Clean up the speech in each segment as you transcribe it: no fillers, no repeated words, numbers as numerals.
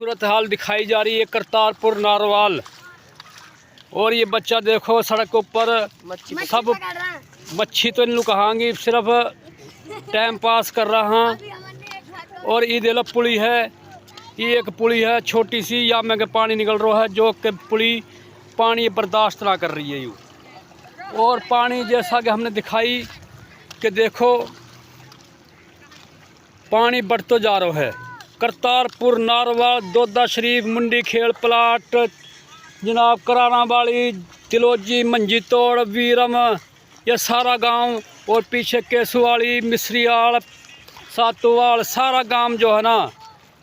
सूरत हाल दिखाई जा रही है करतारपुर नारवाल। और ये बच्चा देखो सड़क ऊपर सब मच्छी तो इन लोग कहांगी सिर्फ टाइम पास कर रहा। और ये देख लो पुली है, ये एक पुली है छोटी सी, या में के पानी निकल रहा है जो कि पुली पानी बर्दाश्त ना कर रही है यूँ। और पानी जैसा कि हमने दिखाई कि देखो पानी बढ़ते जा रहा है। करतारपुर नारवाल दोदा शरीफ मुंडी खेल प्लाट जनाब कराना वाली तिलोजी मंजी तोड़ वीरम ये सारा गांव, और पीछे केसुवाली मिसरीवाल सातोवाल सारा गांव जो है ना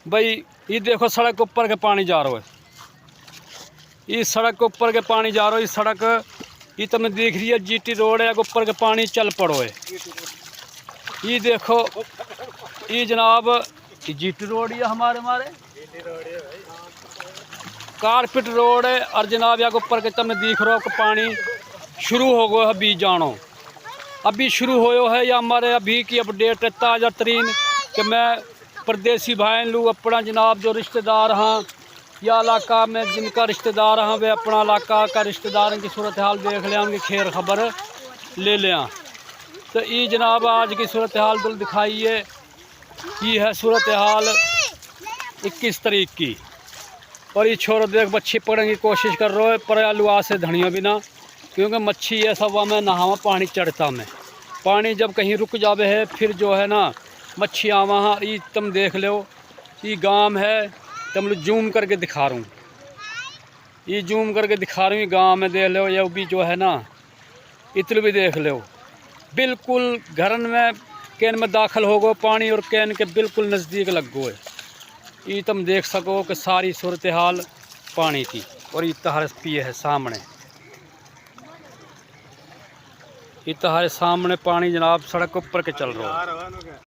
भाई, ये देखो सड़क ऊपर के पानी जा रहा है। ये सड़क ऊपर के पानी जा रहा है। ये सड़क ये तुम्हें दिख रही है जीटी रोड है, ऊपर के पानी चल पड़ो है। ये देखो ये जनाब जीटी रोड है हमारे कारपेट रोड है। और जनाब यहाँ ऊपर के तुमने दिख रहा हो कि पानी शुरू हो गया है। अभी जानो अभी शुरू हो है। या हमारे अभी की अपडेट है ताज़ा तरीन कि मैं परदेसी भाई लोग अपना जनाब जो रिश्तेदार हाँ या इलाका में जिनका रिश्तेदार हाँ वे अपना इलाका का रिश्तेदार की सूरत हाल देख लें, उनकी खैर खबर ले लें। तो ये जनाब आज की सूरत हाल दिल दिखाइए। ये है सूरत हाल 21 तारीख की। और ये छोरो देख मच्छी पकड़ने की कोशिश कर रहे हो पर अलुआ से धनिया बिना, क्योंकि मच्छी ये सब में नहावा पानी चढ़ता में। पानी जब कहीं रुक जावे है फिर जो है ना मच्छी आवा। हाँ ये तुम देख लो ये गांव है, तुम लोग जूम करके दिखा रहा हूँ, ये जूम करके दिखा रहा हूँ। गांव में देख लो ये भी जो है ना इतने भी देख लो बिल्कुल घरन में कैन में दाखिल हो गो पानी और कैन के बिल्कुल नज़दीक लग गो है। ये तुम देख सको कि सारी सूरत हाल पानी की। और ये तहारे पिए है सामने, ये तहारे सामने पानी जनाब सड़क ऊपर के चल रहा है।